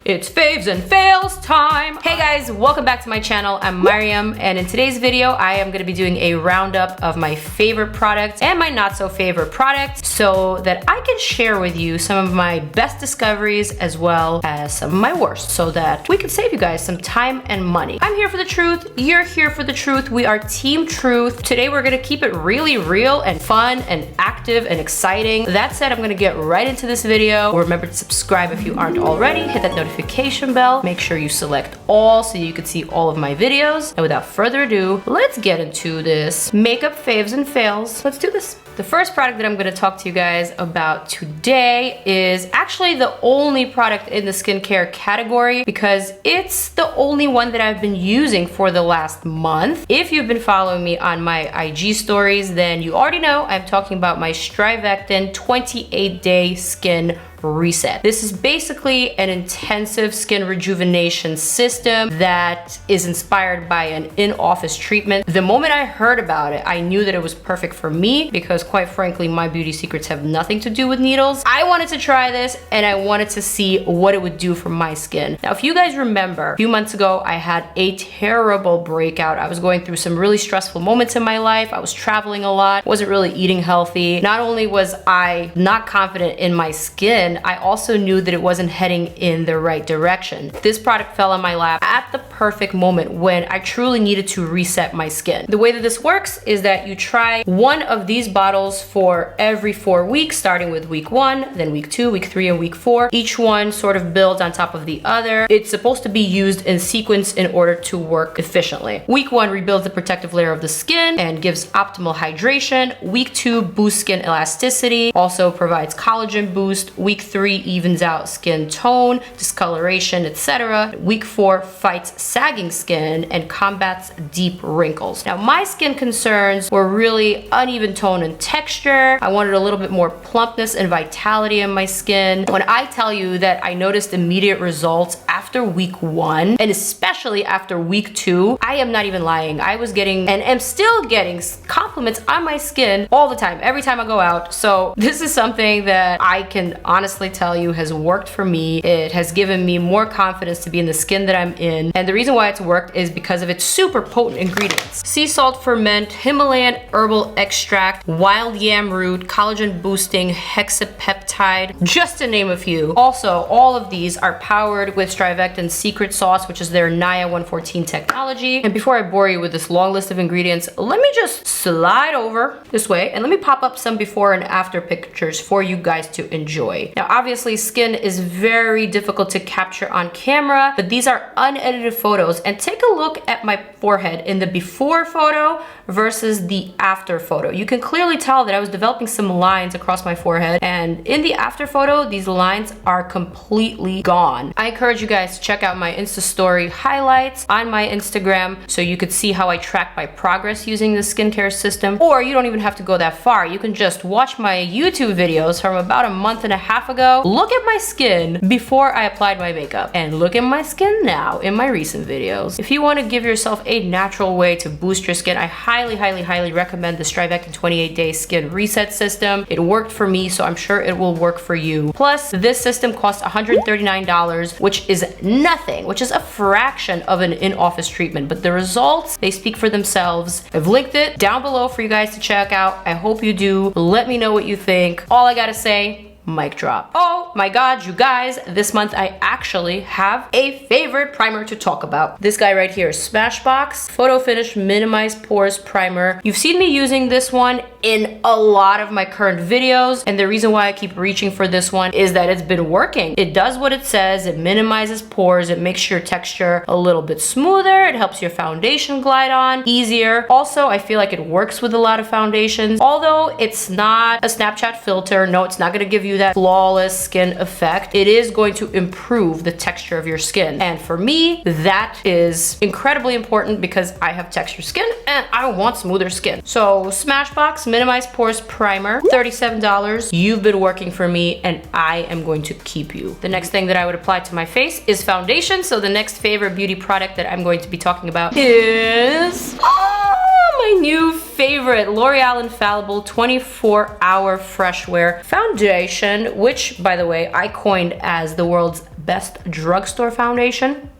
It's faves and fails time! Hey guys, welcome back to my channel. I'm Maryam, and in today's video, I am gonna be doing a roundup of my favorite products and my not so favorite products so that I can share with you some of my best discoveries as well as some of my worst so that we can save you guys some time and money. I'm here for the truth, you're here for the truth, we are Team Truth. Today we're gonna keep it really real and fun and active and exciting. That said, I'm gonna get right into this video. Remember to subscribe if you aren't already, hit that notification bell, make sure you select all so you can see all of my videos. And without further ado, let's get into this makeup faves and fails. Let's do this. The first product that I'm gonna talk to you guys about today is actually the only product in the skincare category because it's the only one that I've been using for the last month. If you've been following me on my IG stories, then you already know I'm talking about my StriVectin 28-day skin reset. This is basically an intensive skin rejuvenation system that is inspired by an in-office treatment. The moment I heard about it, I knew that it was perfect for me because quite frankly, my beauty secrets have nothing to do with needles. I wanted to try this and I wanted to see what it would do for my skin. Now, if you guys remember, a few months ago, I had a terrible breakout. I was going through some really stressful moments in my life. I was traveling a lot, wasn't really eating healthy. Not only was I not confident in my skin, I also knew that it wasn't heading in the right direction. This product fell on my lap at the perfect moment when I truly needed to reset my skin. The way that this works is that you try one of these bottles for every 4 weeks, starting with week 1, then week 2, week 3, and week 4. Each one sort of builds on top of the other. It's supposed to be used in sequence in order to work efficiently. Week 1 rebuilds the protective layer of the skin and gives optimal hydration. Week 2 boosts skin elasticity, also provides collagen boost. Week 3 evens out skin tone, discoloration, etc. Week 4 fights sagging skin and combats deep wrinkles. Now, my skin concerns were really uneven tone and texture. I wanted a little bit more plumpness and vitality in my skin. When I tell you that I noticed immediate results after week 1 and especially after week 2, I am not even lying. I was getting and am still getting compliments on my skin all the time, every time I go out. So this is something that I can honestly tell you has worked for me. It has given me more confidence to be in the skin that I'm in. And the reason why it's worked is because of its super potent ingredients. Sea salt ferment, Himalayan herbal extract, wild yam root, collagen boosting hexapeptide, just to name a few. Also, all of these are powered with StriVectin's secret sauce, which is their Naya 114 technology. And before I bore you with this long list of ingredients, let me just slide over this way and let me pop up some before and after pictures for you guys to enjoy. Now, obviously, skin is very difficult to capture on camera, but these are unedited photos. And take a look at my forehead in the before photo versus the after photo. You can clearly tell that I was developing some lines across my forehead, and in the after photo, these lines are completely gone. I encourage you guys to check out my Insta story highlights on my Instagram so you could see how I track my progress using the skincare system. Or you don't even have to go that far. You can just watch my YouTube videos from about a month and a half ago. Look at my skin before I applied my makeup and look at my skin now in my recent videos. If you want to give yourself a natural way to boost your skin, I highly recommend the StriVectin 28-day skin reset system. It worked for me, so I'm sure it will work for you. Plus, this system costs $139, which is nothing, which is a fraction of an in-office treatment, but the results, they speak for themselves. I've linked it down below for you guys to check out. I hope you do. Let me know what you think. All I gotta say, mic drop. Oh my god, you guys, this month I actually have a favorite primer to talk about. This guy right here, SMASHBOX Photo Finish Minimize Pores Primer. You've seen me using this one in a lot of my current videos, and the reason why I keep reaching for this one is that it's been working. It does what it says, it minimizes pores, it makes your texture a little bit smoother, it helps your foundation glide on easier. Also, I feel like it works with a lot of foundations. Although it's not a Snapchat filter, no, it's not gonna give you that flawless skin effect. It is going to improve the texture of your skin. And for me, that is incredibly important because I have textured skin and I want smoother skin. So SMASHBOX Minimize Pores Primer, $37. You've been working for me and I am going to keep you. The next thing that I would apply to my face is foundation. So the next favorite beauty product that I'm going to be talking about is my new favorite L'Oreal Infallible 24-Hour Fresh Wear Foundation, which, by the way, I coined as the world's best drugstore foundation.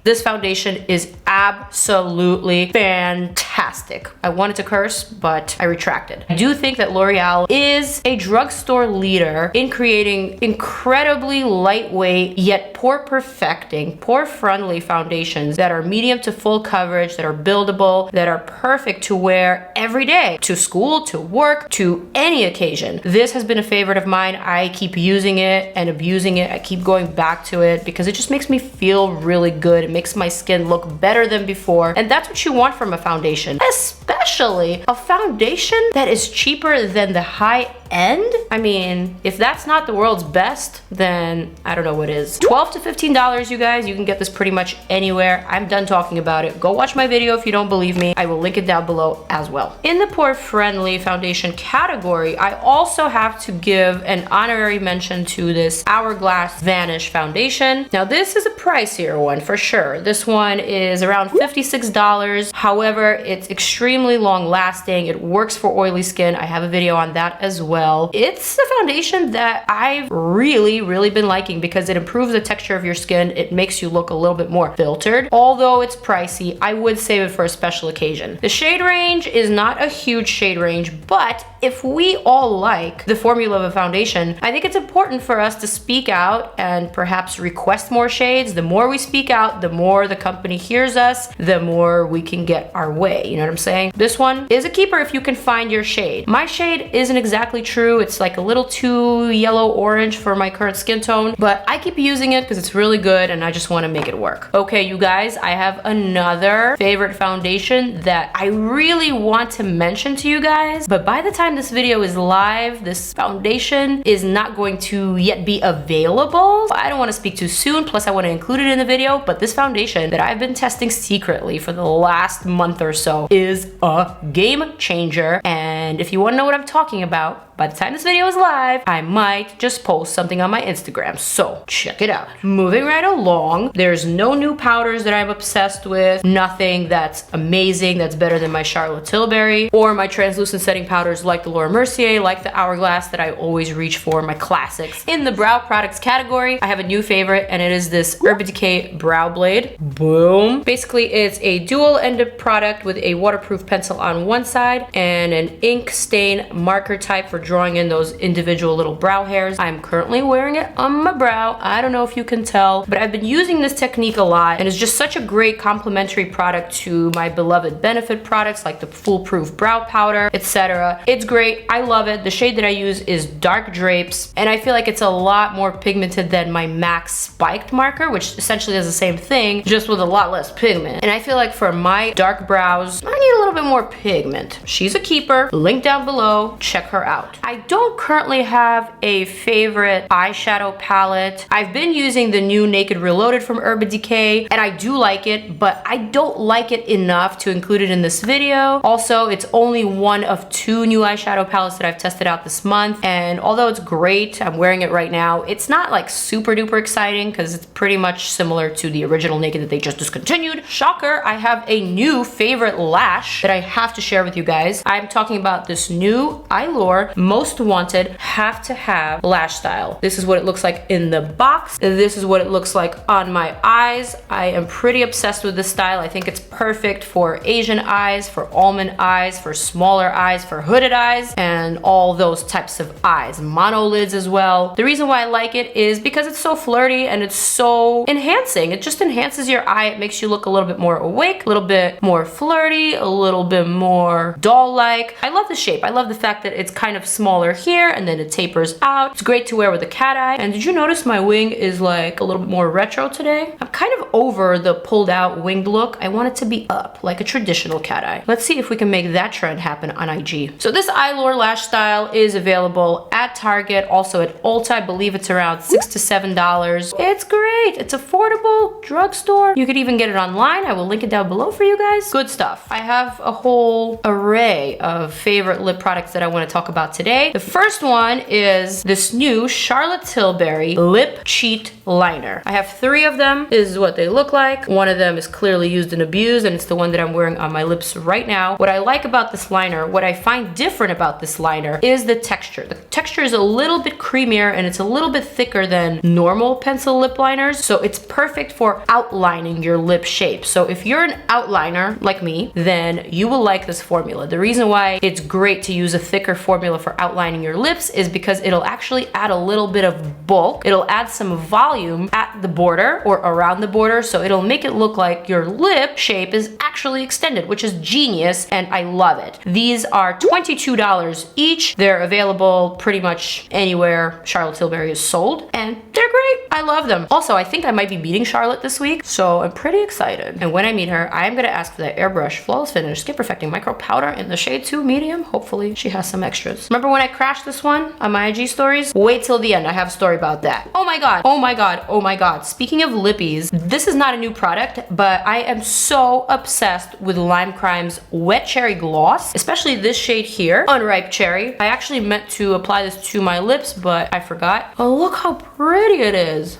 This foundation is absolutely fantastic. I wanted to curse, but I retracted. I do think that L'Oreal is a drugstore leader in creating incredibly lightweight, yet pore-perfecting, pore-friendly foundations that are medium to full coverage, that are buildable, that are perfect to wear every day, to school, to work, to any occasion. This has been a favorite of mine. I keep using it and abusing it. I keep going back to it because it just makes me feel really good. It makes my skin look better than before, and that's what you want from a foundation, especially a foundation that is cheaper than the high end. I mean, if that's not the world's best, then I don't know what is. $12 to $15, you guys. You can get this pretty much anywhere. I'm done talking about it. Go watch my video if you don't believe me. I will link it down below as well. In the pore-friendly foundation category, I also have to give an honorary mention to this HOURGLASS Vanish Foundation. Now, this is a pricier one for sure. This one is around $56. However, it's extremely long lasting. It works for oily skin. I have a video on that as well. It's a foundation that I've really been liking because it improves the texture of your skin. It makes you look a little bit more filtered. Although it's pricey, I would save it for a special occasion. The shade range is not a huge shade range, but if we all like the formula of a foundation, I think it's important for us to speak out and perhaps request more shades. The more we speak out, the more the company hears us, the more we can get our way. You know what I'm saying? This one is a keeper if you can find your shade. My shade isn't exactly true. It's like a little too yellow orange for my current skin tone, but I keep using it because it's really good and I just want to make it work. Okay, you guys, I have another favorite foundation that I really want to mention to you guys, but by the time this video is live, this foundation is not going to yet be available. I don't want to speak too soon, plus I want to include it in the video, but this foundation that I've been testing secretly for the last month or so is a game changer, and if you want to know what I'm talking about, by the time this video is live, I might just post something on my Instagram, so check it out. Moving right along, there's no new powders that I'm obsessed with, nothing that's amazing, that's better than my Charlotte Tilbury, or my translucent setting powders like the Laura Mercier, like the HOURGLASS that I always reach for, my classics. In the brow products category, I have a new favorite, and it is this Urban Decay Brow Blade. Boom. Basically, it's a dual-ended product with a waterproof pencil on one side and an ink stain marker type for drawing in those individual little brow hairs. I'm currently wearing it on my brow. I don't know if you can tell, but I've been using this technique a lot, and it's just such a great complementary product to my beloved Benefit products like the Foolproof Brow Powder, etc. It's great. I love it. The shade that I use is Dark Drapes, and I feel like it's a lot more pigmented than my MAC Spiked marker, which essentially is the same thing, just with a lot less pigment. And I feel like for my dark brows, I need a little bit more pigment. She's a keeper. Link down below. Check her out. I don't currently have a favorite eyeshadow palette. I've been using the new Naked Reloaded from Urban Decay, and I do like it, but I don't like it enough to include it in this video. Also, it's only one of 2 new eyeshadow palettes that I've tested out this month, and although it's great, I'm wearing it right now, it's not like super duper exciting because it's pretty much similar to the original Naked that they just discontinued. Shocker, I have a new favorite lash that I have to share with you guys. I'm talking about this new EYLURE Most Wanted Have to Have lash style. This is what it looks like in the box. This is what it looks like on my eyes. I am pretty obsessed with this style. I think it's perfect for Asian eyes, for almond eyes, for smaller eyes, for hooded eyes, and all those types of eyes. Mono lids as well. The reason why I like it is because it's so flirty and it's so enhancing. It just enhances your eye. It makes you look a little bit more awake, a little bit more flirty, a little bit more doll-like. I love the shape. I love the fact that it's kind of smaller here and then it tapers out. It's great to wear with a cat eye. And did you notice my wing is like a little bit more retro today? I'm kind of over the pulled out winged look. I want it to be up like a traditional cat eye. Let's see if we can make that trend happen on IG. So this EYLURE lash style is available at Target, also at Ulta. I believe it's around $6 to $7. It's great. It's affordable, drugstore. You could even get it online. I will link it down below for you guys. Good stuff. I have a whole array of favorite lip products that I want to talk about today. The first one is this new Charlotte Tilbury Lip Cheat Liner. I have 3 of them. This is what they they look like. One of them is clearly used and abused, and it's the one that I'm wearing on my lips right now. What I like about this liner, what I find different about this liner is the texture. The texture is a little bit creamier and it's a little bit thicker than normal pencil lip liners, so it's perfect for outlining your lip shape. So if you're an outliner like me, then you will like this formula. The reason why it's great to use a thicker formula for outlining your lips is because it'll actually add a little bit of bulk. It'll add some volume at the border or around the border, so it'll make it look like your lip shape is actually extended, which is genius, and I love it. These are $22 each. They're available pretty much anywhere Charlotte Tilbury is sold, and they're great. I love them. Also, I think I might be meeting Charlotte this week, so I'm pretty excited. And when I meet her, I'm gonna ask for the Airbrush Flawless Finish Skin Perfecting Micro Powder in the shade 2 medium. Hopefully she has some extras. Remember when I crashed this one on my IG stories? Wait till the end, I have a story about that. Oh my god, oh my god, oh my god. Speaking of lippies, this is not a new product, but I am so obsessed with Lime Crime's Wet Cherry Gloss, especially this shade here, Unripe Cherry. I actually meant to apply this to my lips, but I forgot. Oh, look how pretty it is.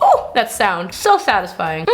Oh, that sound, so satisfying.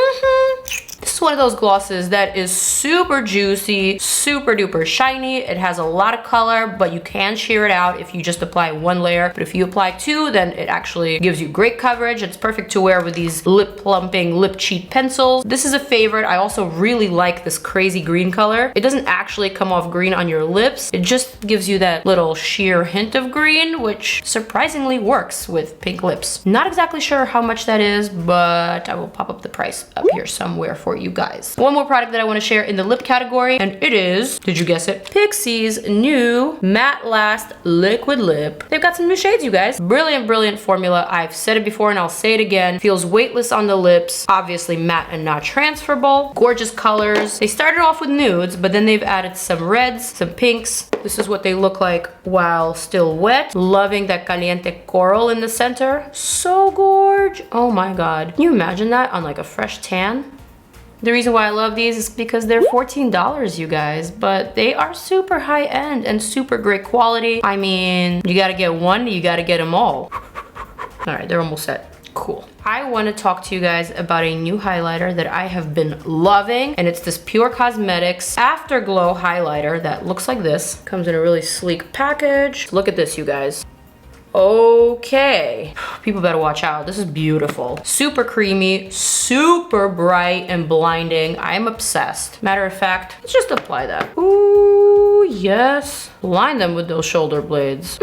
This is one of those glosses that is super juicy, super duper shiny. It has a lot of color, but you can sheer it out if you just apply one layer. But if you apply two, then it actually gives you great coverage. It's perfect to wear with these lip plumping, lip cheat pencils. This is a favorite. I also really like this crazy green color. It doesn't actually come off green on your lips. It just gives you that little sheer hint of green, which surprisingly works with pink lips. Not exactly sure how much that is, but I will pop up the price up here somewhere for you guys. One more product that I want to share in the lip category, and it is, did you guess it, PIXI's new MatteLast Liquid Lip. They've got some new shades, you guys. Brilliant, brilliant formula. I've said it before and I'll say it again. Feels weightless on the lips, obviously matte and not transferable. Gorgeous colors. They started off with nudes, but then they've added some reds, some pinks. This is what they look like while still wet. Loving that caliente coral in the center. So gorge. Oh my god. Can you imagine that on like a fresh tan? The reason why I love these is because they're $14, you guys, but they are super high end and super great quality. I mean, you gotta get one, you gotta get them all. All right, they're almost set. Cool. I want to talk to you guys about a new highlighter that I have been loving, and it's this Pure Cosmetics Afterglow highlighter that looks like this. Comes in a really sleek package. Look at this, you guys. Okay, people better watch out. This is beautiful. Super creamy, super bright and blinding. I'm obsessed. Matter of fact, let's just apply that. Ooh, yes. Line them with those shoulder blades.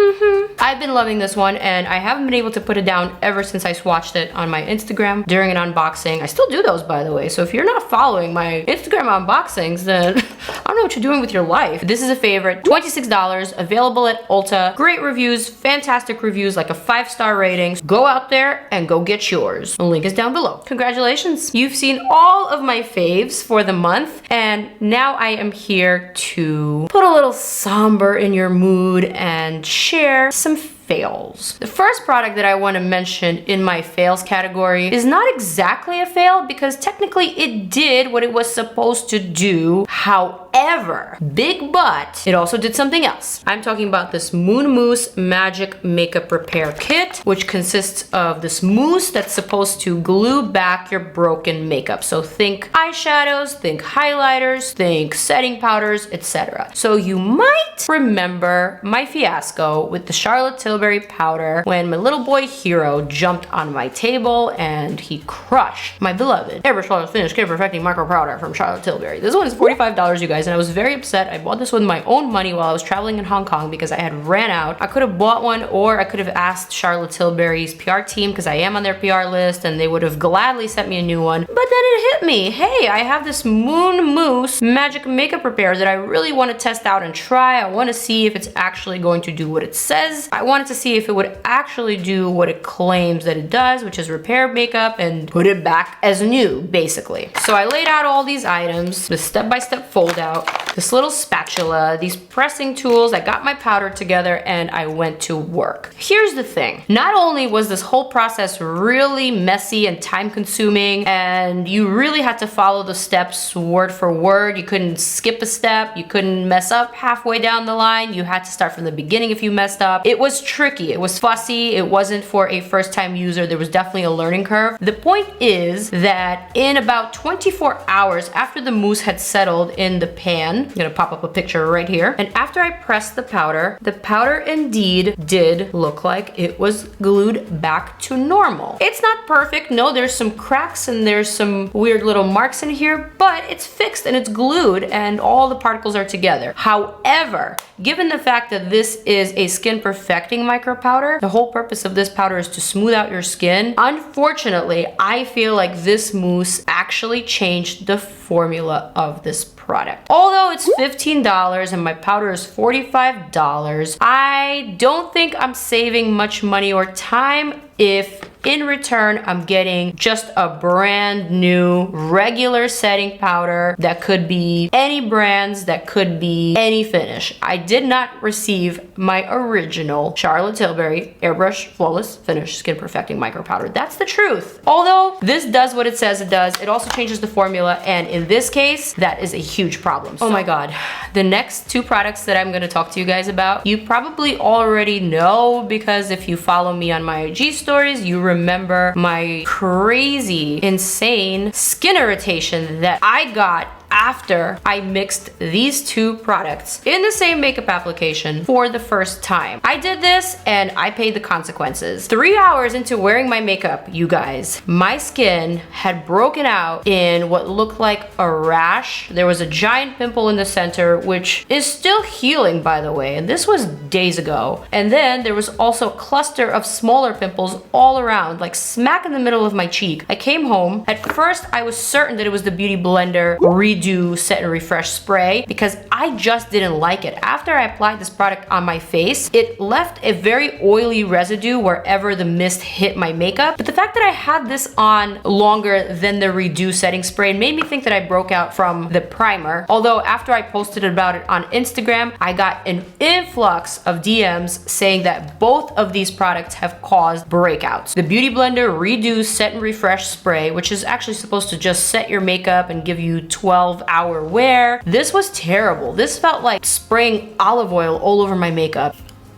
I've been loving this one, and I haven't been able to put it down ever since I swatched it on my Instagram during an unboxing. I still do those, by the way, so if you're not following my Instagram unboxings, then I don't know what you're doing with your life. This is a favorite. $26, available at Ulta. Great reviews, fantastic reviews, like a 5-star rating. Go out there and go get yours. The link is down below. Congratulations. You've seen all of my faves for the month, and now I am here to put a little somber in your mood and share some fails. The first product that I want to mention in my fails category is not exactly a fail because technically it did what it was supposed to do. However, big but, it also did something else. I'm talking about this Moon Mousse Magic Makeup Repair Kit, which consists of this mousse that's supposed to glue back your broken makeup. So think eyeshadows, think highlighters, think setting powders, etc. So you might remember my fiasco with the Charlotte Tilbury powder when my little boy Hero jumped on my table and he crushed my beloved Airbrush Flawless Finish Skin Perfecting Micro Powder from Charlotte Tilbury. This one is $45, you guys, and I was very upset. I bought this with my own money while I was traveling in Hong Kong because I had ran out. I could have bought one, or I could have asked Charlotte Tilbury's PR team, because I am on their PR list, and they would have gladly sent me a new one. But then it hit me. Hey, I have this Moon Mousse Magic Makeup Repair that I really want to test out and try. I want to see if it's actually going to do what it says. I wanted to see if it would actually do what it claims that it does, which is repair makeup and put it back as new, basically. So I laid out all these items, the step-by-step fold out, this little spatula, these pressing tools. I got my powder together and I went to work. Here's the thing. Not only was this whole process really messy and time consuming, and you really had to follow the steps word for word. You couldn't skip a step. You couldn't mess up halfway down the line. You had to start from the beginning if you messed up. It was tricky. It was fussy. It wasn't for a first-time user. There was definitely a learning curve. The point is that in about 24 hours after the mousse had settled in the pan, I'm gonna pop up a picture right here, and after I pressed the powder indeed did look like it was glued back to normal. It's not perfect. No, there's some cracks and there's some weird little marks in here, but it's fixed and it's glued and all the particles are together. However, given the fact that this is a skin perfecting micro powder, the whole purpose of this powder is to smooth out your skin. Unfortunately, I feel like this mousse actually changed the formula of this product. Although it's $15 and my powder is $45, I don't think I'm saving much money or time if in return I'm getting just a brand new regular setting powder that could be any brands, that could be any finish. I did not receive my original Charlotte Tilbury Airbrush Flawless Finish Skin Perfecting Micro Powder. That's the truth. Although this does what it says it does, it also changes the formula, and in this case, that is a huge problem. Oh my God. The next two products that I'm gonna talk to you guys about, you probably already know, because if you follow me on my IG stories, you remember my crazy, insane skin irritation that I got after I mixed these two products in the same makeup application for the first time. I did this and I paid the consequences. 3 hours into wearing my makeup, you guys, my skin had broken out in what looked like a rash. There was a giant pimple in the center, which is still healing, by the way, and this was days ago. And then there was also a cluster of smaller pimples all around, like smack in the middle of my cheek. I came home. At first, I was certain that it was the Beauty Blender Redo Set and Refresh spray because I just didn't like it. After I applied this product on my face, it left a very oily residue wherever the mist hit my makeup. But the fact that I had this on longer than the Redo setting spray made me think that I broke out from the primer. Although after I posted about it on Instagram, I got an influx of DMs saying that both of these products have caused breakouts. The Beauty Blender Redo Set and Refresh spray, which is actually supposed to just set your makeup and give you 12-hour wear. This was terrible. This felt like spraying olive oil all over my makeup.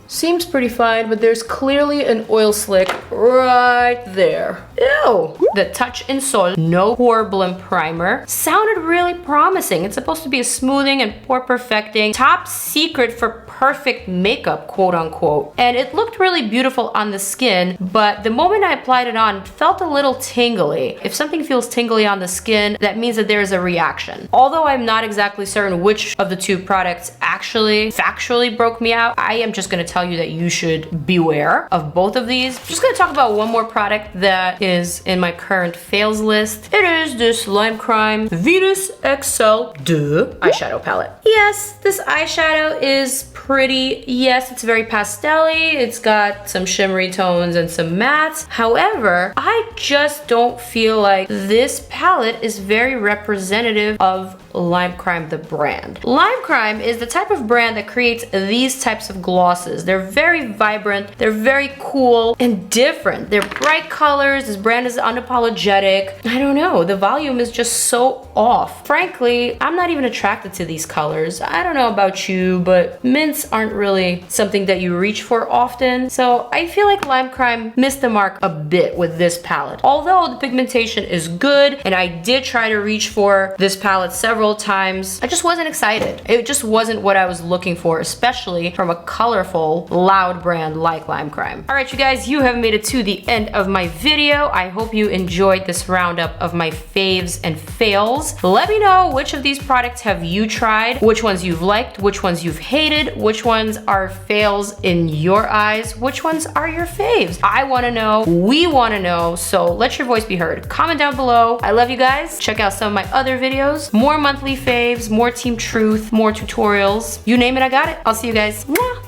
Seems pretty fine, but there's clearly an oil slick right there. Ew! The Touch in Sol No Pore Blend Primer sounded really promising. It's supposed to be a smoothing and pore perfecting, top secret for perfect makeup, quote unquote. And it looked really beautiful on the skin, but the moment I applied it on, it felt a little tingly. If something feels tingly on the skin, that means that there's a reaction. Although I'm not exactly certain which of the two products actually factually broke me out, I am just gonna tell you that you should beware of both of these. I'm just gonna talk about one more product that is in my current fails list. It is this Lime Crime Venus XL2 eyeshadow palette. Yes, this eyeshadow is pretty. Yes, it's very pastel-y. It's got some shimmery tones and some mattes. However, I just don't feel like this palette is very representative of Lime Crime, the brand. Lime Crime is the type of brand that creates these types of glosses. They're very vibrant, they're very cool and different. They're bright colors, this brand is unapologetic. I don't know, the volume is just so off. Frankly, I'm not even attracted to these colors. I don't know about you, but mints aren't really something that you reach for often. So I feel like Lime Crime missed the mark a bit with this palette. Although the pigmentation is good, and I did try to reach for this palette several times, I just wasn't excited. It just wasn't what I was looking for, especially from a colorful, loud brand like Lime Crime. All right, you guys, you have made it to the end of my video. I hope you enjoyed this roundup of my faves and fails. Let me know which of these products have you tried, which ones you've liked, which ones you've hated, which ones are fails in your eyes, which ones are your faves. I wanna know, we wanna know, so let your voice be heard. Comment down below. I love you guys. Check out some of my other videos, more monthly faves, more Team Truth, more tutorials. You name it, I got it. I'll see you guys. Mwah.